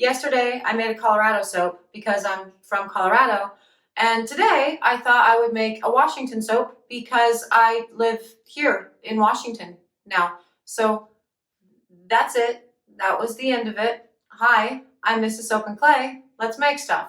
Yesterday I made a Colorado soap because I'm from Colorado, and today I thought I would make a Washington soap because I live here in Washington now. So that's it. That was the end of it. Hi, I'm Mrs. Soap and Clay. Let's make stuff.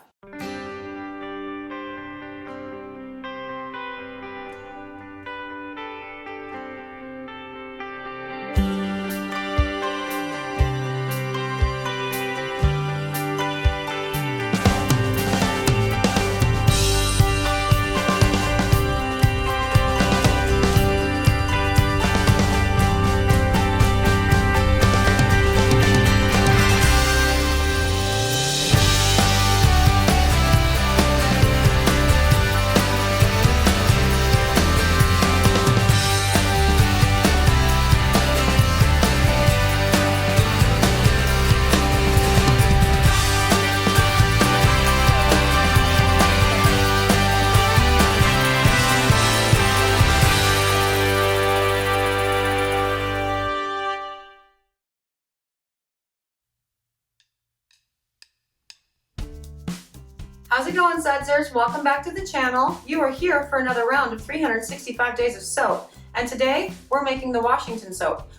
How's it going, Sudsers? Welcome back to the channel. You are here for another round of 365 days of soap. And today we're making the Washington soap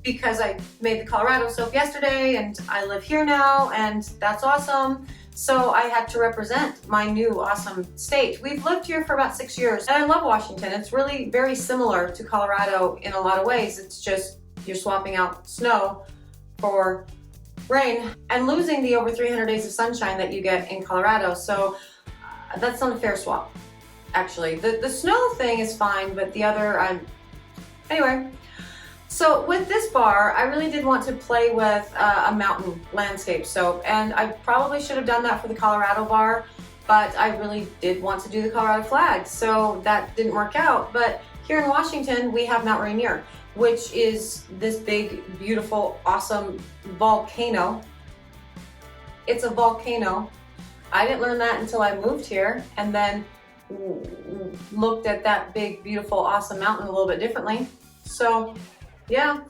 because I made the Colorado soap yesterday and I live here now and that's awesome. So I had to represent my new awesome state. We've lived here for about 6 years and I love Washington. It's really very similar to Colorado in a lot of ways. It's just you're swapping out snow for rain and losing the over 300 days of sunshine that you get in Colorado. So that's not a fair swap, actually. The snow thing is fine, but the other, anyway. So with this bar, I really did want to play with a mountain landscape soap, and I probably should have done that for the Colorado bar, but I really did want to do the Colorado flag, so that didn't work out. But here in Washington, we have Mount Rainier, which is this big, beautiful, awesome volcano. It's a volcano. I didn't learn that until I moved here and then looked at that big, beautiful, awesome mountain a little bit differently. So, yeah.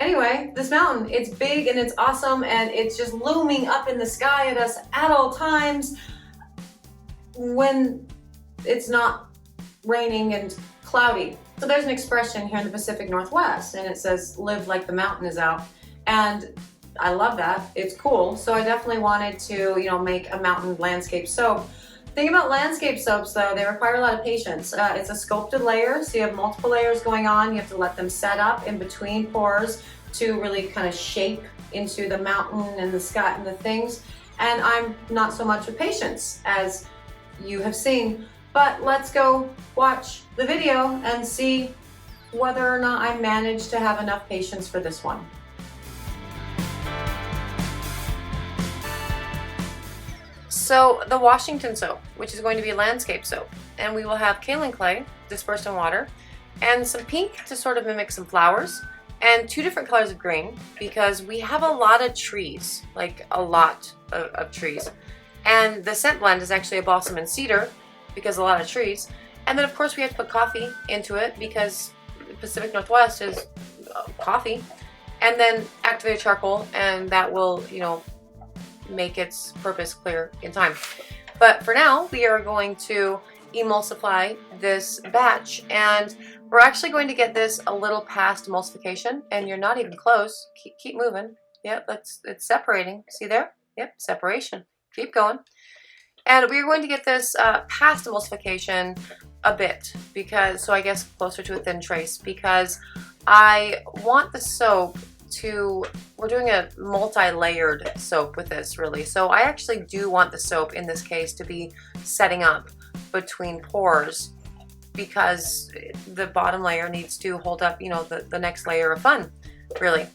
Anyway, this mountain, it's big and it's awesome and it's just looming up in the sky at us at all times when it's not raining and cloudy. So there's an expression here in the Pacific Northwest and it says, live like the mountain is out. And I love that, it's cool. So I definitely wanted to, make a mountain landscape soap. The thing about landscape soaps though, they require a lot of patience. It's a sculpted layer, so you have multiple layers going on. You have to let them set up in between pores to really kind of shape into the mountain and the sky and the things. And I'm not so much with patience as you have seen. But let's go watch the video and see whether or not I managed to have enough patience for this one. So the Washington soap, which is going to be a landscape soap, and we will have kaolin clay dispersed in water and some pink to sort of mimic some flowers and 2 different colors of green because we have a lot of trees, like a lot of trees. And the scent blend is actually a balsam and cedar because a lot of trees. And then of course we have to put coffee into it because the Pacific Northwest is coffee. And then activated charcoal, and that will, make its purpose clear in time. But for now, we are going to emulsify this batch, and we're actually going to get this a little past emulsification, and you're not even close. Keep moving. Yep, it's separating. See there? Yep, separation. Keep going. And we're going to get this past emulsification a bit, so I guess closer to a thin trace, because I want the soap we're doing a multi-layered soap with this really. So I actually do want the soap in this case to be setting up between pores because the bottom layer needs to hold up, the next layer of fun, really.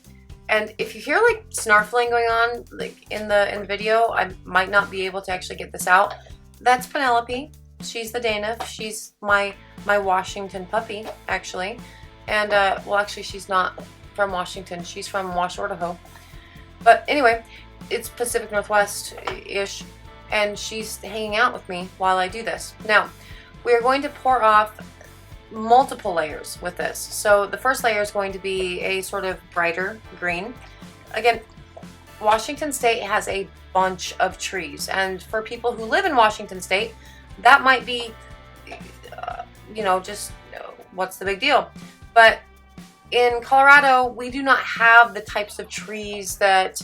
And if you hear like snarfling going on like in the video, I might not be able to actually get this out. That's Penelope. She's the Dana. She's my Washington puppy, actually. And well, actually she's not from Washington. She's from Idaho. But anyway, it's Pacific Northwest-ish, and she's hanging out with me while I do this. Now, we are going to pour off multiple layers with this. So the first layer is going to be a sort of brighter green. Again, Washington State has a bunch of trees, and for people who live in Washington State, that might be, just what's the big deal? But in Colorado, we do not have the types of trees that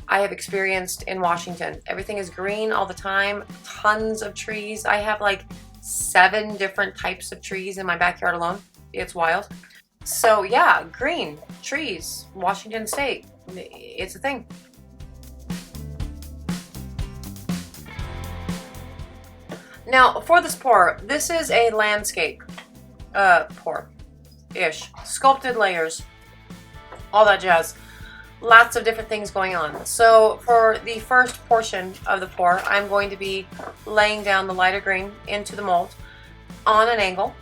I have experienced in Washington. Everything is green all the time, tons of trees. I have like 7 different types of trees in my backyard alone. It's wild. So yeah, green, trees, Washington State, it's a thing. Now for this pour, this is a landscape pour-ish. Sculpted layers, all that jazz. Lots of different things going on. So for the first portion of the pour, I'm going to be laying down the lighter green into the mold on an angle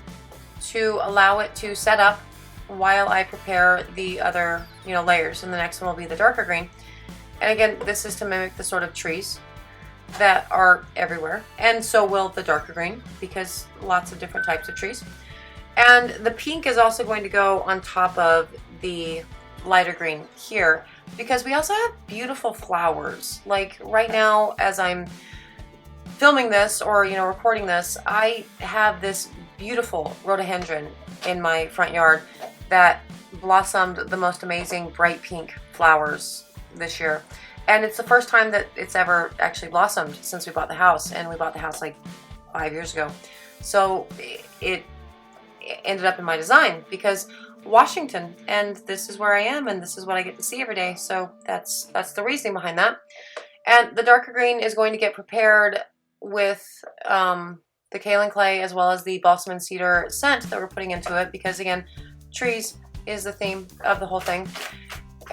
to allow it to set up while I prepare the other layers, and the next one will be the darker green. And again, this is to mimic the sort of trees that are everywhere, and so will the darker green, because lots of different types of trees. And the pink is also going to go on top of the lighter green here, because we also have beautiful flowers. Like right now, as I'm filming this or recording this, I have this beautiful rhododendron in my front yard that blossomed the most amazing bright pink flowers this year. And it's the first time that it's ever actually blossomed since we bought the house, and we bought the house like 5 years ago. So it ended up in my design because Washington, and this is where I am, and this is what I get to see every day. So that's the reasoning behind that. And the darker green is going to get prepared with the kaolin clay, as well as the balsam and cedar scent that we're putting into it, because again, trees is the theme of the whole thing.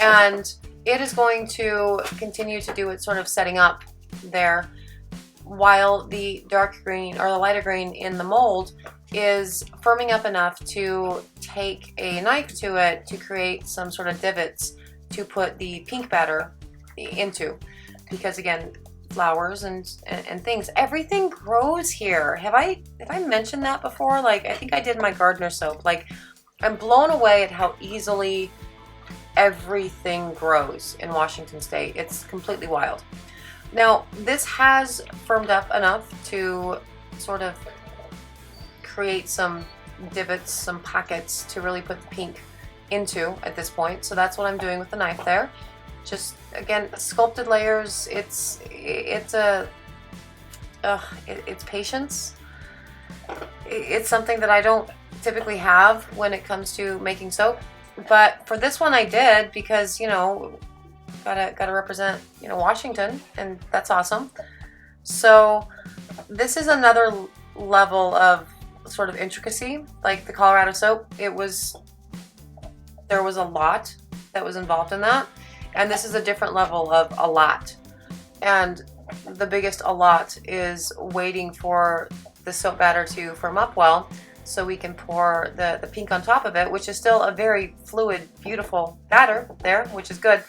And it is going to continue to do its sort of setting up there, while the dark green or the lighter green in the mold is firming up enough to take a knife to it to create some sort of divots to put the pink batter into, because again, flowers and things, everything grows here. Have I mentioned that before? Like, I think I did my gardener soap. Like, I'm blown away at how easily everything grows in Washington State. It's completely wild. Now, this has firmed up enough to sort of create some divots, some pockets to really put the pink into at this point. So that's what I'm doing with the knife there. Just, again, sculpted layers. It's patience. It's something that I don't typically have when it comes to making soap. But for this one I did, because, gotta represent, Washington, and that's awesome. So this is another level of sort of intricacy. Like the Colorado soap, there was a lot that was involved in that. And this is a different level of a lot. And the biggest a lot is waiting for the soap batter to firm up well, so we can pour the pink on top of it, which is still a very fluid, beautiful batter there, which is good,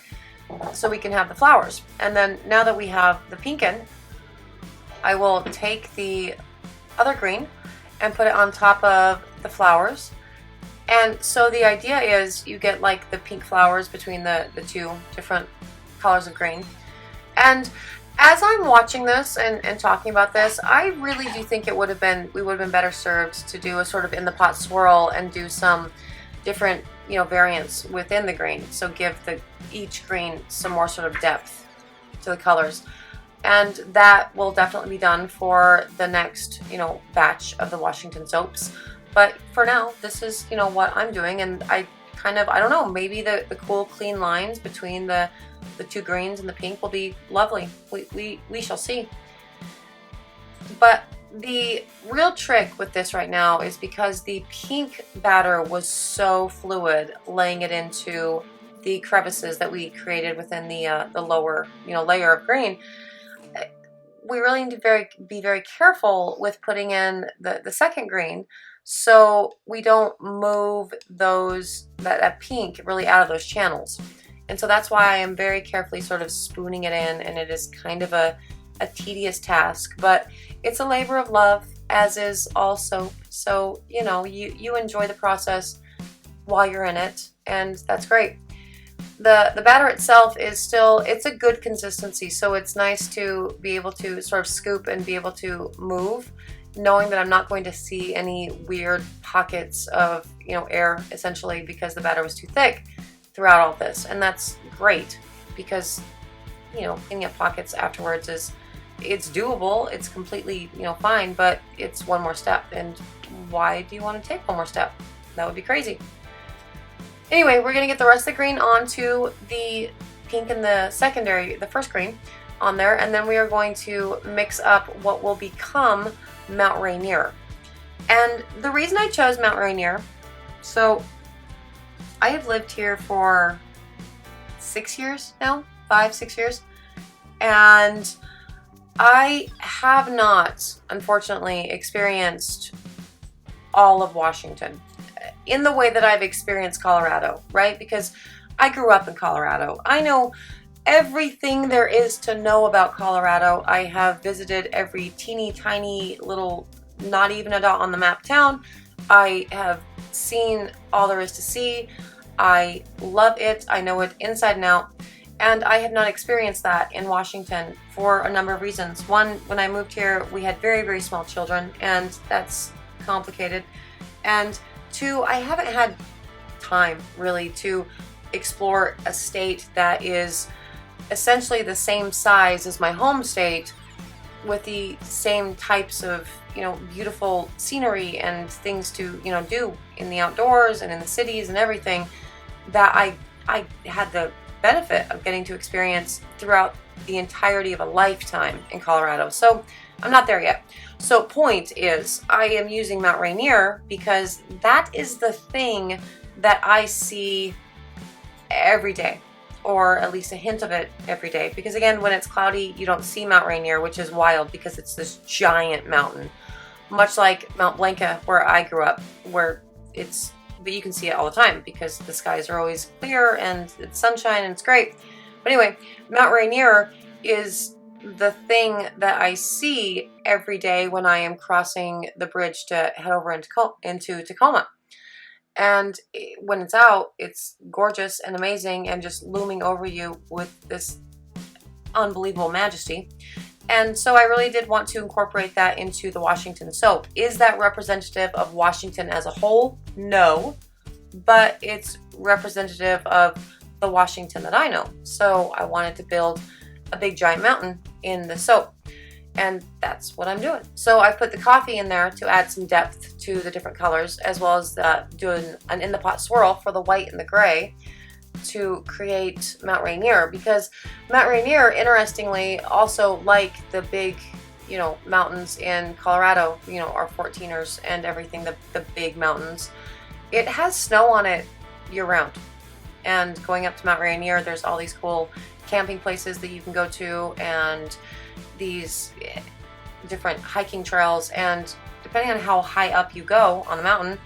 so we can have the flowers. And then now that we have the pink in, I will take the other green and put it on top of the flowers. And so the idea is you get like the pink flowers between the two different colors of green. And as I'm watching this and talking about this, I really do think we would have been better served to do a sort of in the pot swirl and do some different, variants within the green. So give each green some more sort of depth to the colors. And that will definitely be done for the next, batch of the Washington soaps. But for now, this is, what I'm doing. And I don't know, maybe the cool, clean lines between the two greens and the pink will be lovely. We shall see. But the real trick with this right now is because the pink batter was so fluid, laying it into the crevices that we created within the lower layer of green. We really need to be very careful with putting in the second green, so we don't move that pink really out of those channels. And so that's why I am very carefully sort of spooning it in, and it is kind of a tedious task, but it's a labor of love, as is all soap. So, you enjoy the process while you're in it, and that's great. The batter itself is still, it's a good consistency, so it's nice to be able to sort of scoop and be able to move, knowing that I'm not going to see any weird pockets of, air, essentially, because the batter was too thick throughout all this. And that's great, because cleaning up pockets afterwards it's doable, it's completely fine, but it's one more step. And why do you want to take one more step? That would be crazy. Anyway, we're gonna get the rest of the green onto the pink and the first green on there, and then we are going to mix up what will become Mount Rainier. And the reason I chose Mount Rainier, so I have lived here for 6 years now, 5-6 years, and I have not, unfortunately, experienced all of Washington in the way that I've experienced Colorado, right? Because I grew up in Colorado. I know everything there is to know about Colorado. I have visited every teeny tiny little, not even a dot on the map town. I have seen all there is to see. I love it. I know it inside and out. And I have not experienced that in Washington for a number of reasons. One, when I moved here, we had very, very small children, and that's complicated. And two, I haven't had time really to explore a state that is essentially the same size as my home state, with the same types of beautiful scenery and things to do in the outdoors and in the cities and everything that I had the benefit of getting to experience throughout the entirety of a lifetime in Colorado. So I'm not there yet. So point is, I am using Mount Rainier because that is the thing that I see every day, or at least a hint of it every day. Because again, when it's cloudy, you don't see Mount Rainier, which is wild because it's this giant mountain, much like Mount Blanca, where I grew up, but you can see it all the time because the skies are always clear and it's sunshine and it's great. But anyway, Mount Rainier is the thing that I see every day when I am crossing the bridge to head over into Tacoma. And when it's out, it's gorgeous and amazing and just looming over you with this unbelievable majesty. And so I really did want to incorporate that into the Washington soap. Is that representative of Washington as a whole? No, but it's representative of the Washington that I know. So I wanted to build a big giant mountain in the soap, and that's what I'm doing. So I put the coffee in there to add some depth to the different colors, as well as doing an in the pot swirl for the white and the gray to create Mount Rainier. Because Mount Rainier, interestingly, also like the big mountains in Colorado, our 14ers and everything, the big mountains, it has snow on it year round. And going up to Mount Rainier, there's all these cool camping places that you can go to, and these different hiking trails, and depending on how high up you go on the mountain,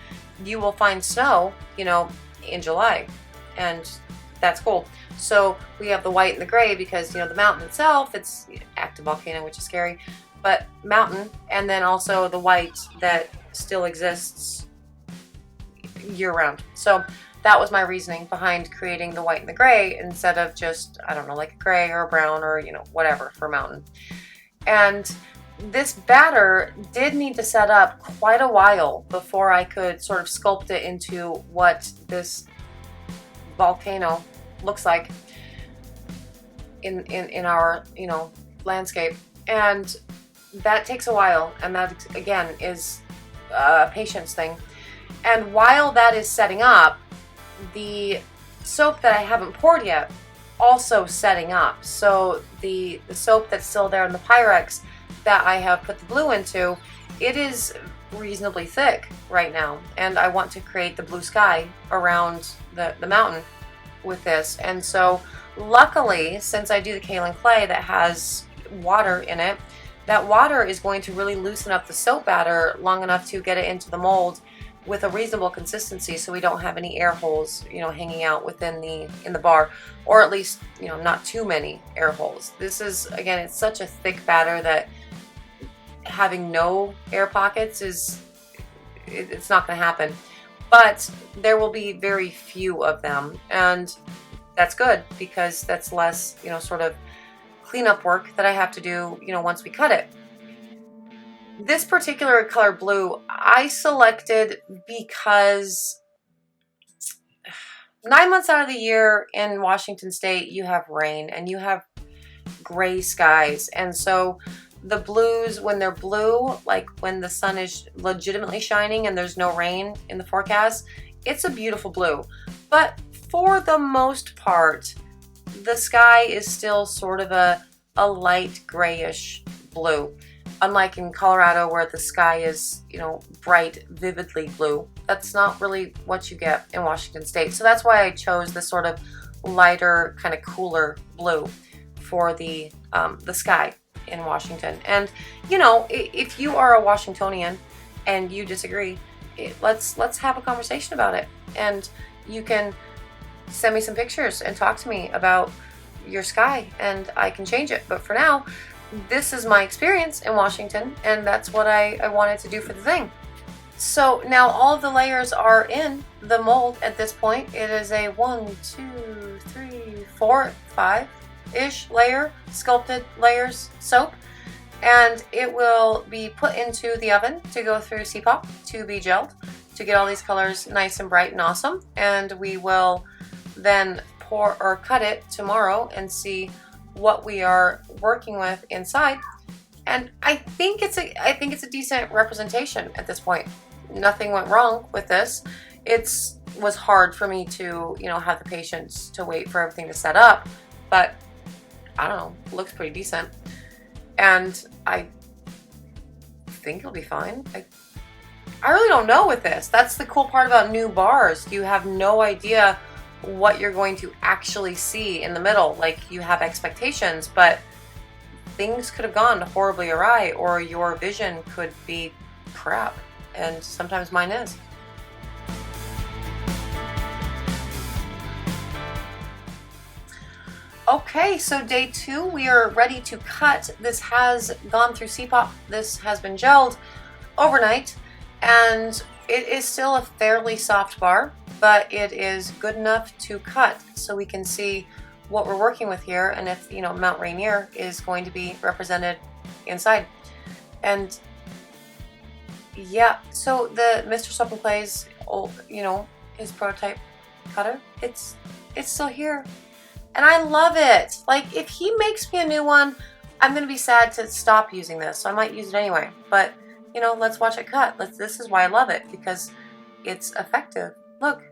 you will find snow, in July, and that's cool. So we have the white and the gray because, the mountain itself, it's active volcano, which is scary, but mountain, and then also the white that still exists year round. So that was my reasoning behind creating the white and the gray instead of just, I don't know, like a gray or a brown or, whatever for mountain. And this batter did need to set up quite a while before I could sort of sculpt it into what this volcano looks like in our, landscape. And that takes a while. And that, again, is a patience thing. And while that is setting up, the soap that I haven't poured yet also setting up. So the soap that's still there in the Pyrex that I have put the blue into, it is reasonably thick right now, and I want to create the blue sky around the mountain with this. And so luckily, since I do the kaolin clay that has water in it, that water is going to really loosen up the soap batter long enough to get it into the mold with a reasonable consistency, so we don't have any air holes, hanging out in the bar, or at least, not too many air holes. This is, again, it's such a thick batter that having no air pockets it's not going to happen. But there will be very few of them, and that's good because that's less, you know, sort of cleanup work that I have to do, you know, once we cut it. This particular color blue I selected because 9 months out of the year in Washington State, you have rain and you have gray skies. And so the blues, when they're blue, like when the sun is legitimately shining and there's no rain in the forecast, it's a beautiful blue. But for the most part, the sky is still sort of a light grayish blue. Unlike in Colorado where the sky is, you know, bright, vividly blue. That's not really what you get in Washington State. So that's why I chose this sort of lighter, kind of cooler blue for the sky in Washington. And, you know, if you are a Washingtonian and you disagree, let's have a conversation about it. And you can send me some pictures and talk to me about your sky and I can change it. But for now, this is my experience in Washington and that's what I wanted to do for the thing. So now all of the layers are in the mold at this point. It is a 1, 2, 3, 4, 5-ish layer, sculpted layers soap. And it will be put into the oven to go through CPOP to be gelled to get all these colors nice and bright and awesome. And we will then pour or cut it tomorrow and see what we are working with inside. And I think it's a decent representation at this point. Nothing went wrong with this. It was hard for me to, you know, have the patience to wait for everything to set up, but I don't know, it looks pretty decent. And I think it'll be fine. I really don't know with this. That's the cool part about new bars. You have no idea what you're going to actually see in the middle. Like, you have expectations, but things could have gone horribly awry, or your vision could be crap, and sometimes mine is. Okay, so day 2, we are ready to cut. This has gone through CPOP. This has been gelled overnight, and it is still a fairly soft bar, but it is good enough to cut so we can see what we're working with here and if, you know, Mount Rainier is going to be represented inside. And yeah, so the Mr. Soap and Clay's old, you know, his prototype cutter, it's still here. And I love it. Like, if he makes me a new one, I'm going to be sad to stop using this. So I might use it anyway. But, you know, let's watch it cut. This is why I love it, because it's effective. Look.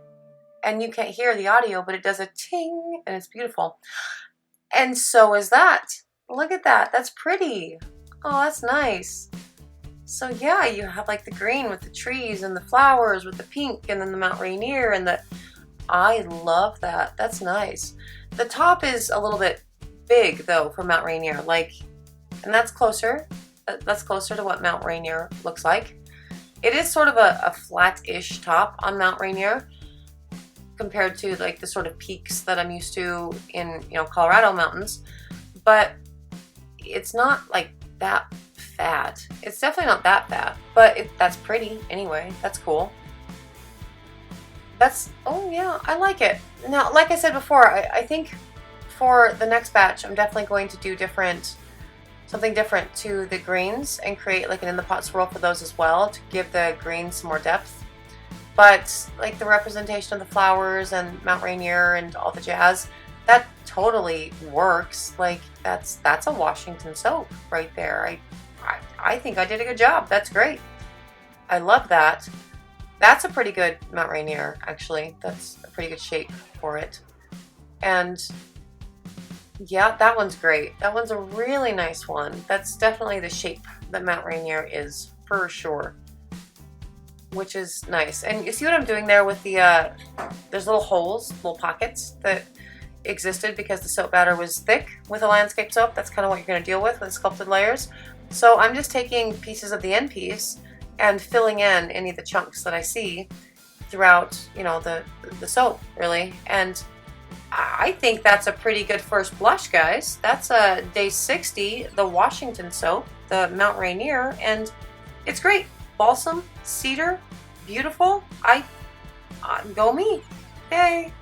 And you can't hear the audio, but it does a ting, and it's beautiful. And so is that. Look at that. That's pretty. Oh, that's nice. So yeah, you have like the green with the trees and the flowers with the pink, and then the Mount Rainier and the... I love that. That's nice. The top is a little bit big though for Mount Rainier, like, and that's closer. That's closer to what Mount Rainier looks like. It is sort of a flat-ish top on Mount Rainier compared to like the sort of peaks that I'm used to in, you know, Colorado mountains, but it's not like that fat. It's definitely not that fat, but that's pretty anyway. That's cool. Oh yeah, I like it. Now, like I said before, I think for the next batch, I'm definitely going to do something different to the greens and create like an in the pot swirl for those as well to give the greens some more depth. But like the representation of the flowers and Mount Rainier and all the jazz, that totally works. Like that's a Washington soap right there. I think I did a good job. That's great. I love that. That's a pretty good Mount Rainier, actually. That's a pretty good shape for it. And yeah, that one's great. That one's a really nice one. That's definitely the shape that Mount Rainier is, for sure. Which is nice. And you see what I'm doing there with the, there's little holes, little pockets that existed because the soap batter was thick with a landscape soap. That's kind of what you're going to deal with sculpted layers. So I'm just taking pieces of the end piece and filling in any of the chunks that I see throughout, you know, the soap, really. And I think that's a pretty good first blush, guys. That's a day 60, the Washington soap, the Mount Rainier, and it's great. Balsam, cedar, beautiful. Go me. Yay.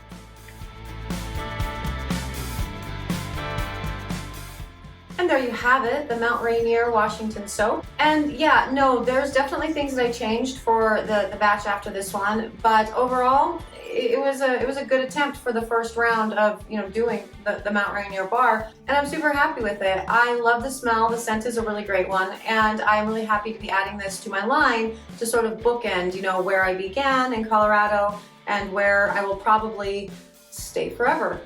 And there you have it, the Mount Rainier Washington soap. And yeah, no, there's definitely things that I changed for the batch after this one, but overall, it was a good attempt for the first round of, you know, doing the Mount Rainier bar, and I'm super happy with it. I love the smell, the scent is a really great one, and I'm really happy to be adding this to my line to sort of bookend, you know, where I began in Colorado and where I will probably stay forever,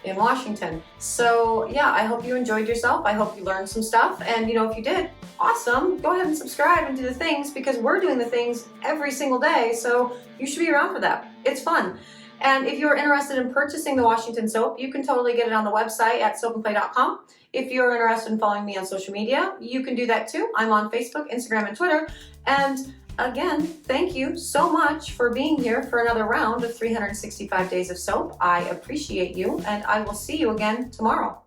in Washington. So yeah, I hope you enjoyed yourself. I hope you learned some stuff, and you know, if you did, awesome, go ahead and subscribe and do the things, because we're doing the things every single day, so you should be around for that. It's fun. And if you're interested in purchasing the Washington soap, you can totally get it on the website at soapandplay.com. If you're interested in following me on social media, you can do that too. I'm on Facebook, Instagram, and Twitter. And again, thank you so much for being here for another round of 365 Days of Soap. I appreciate you, and I will see you again tomorrow.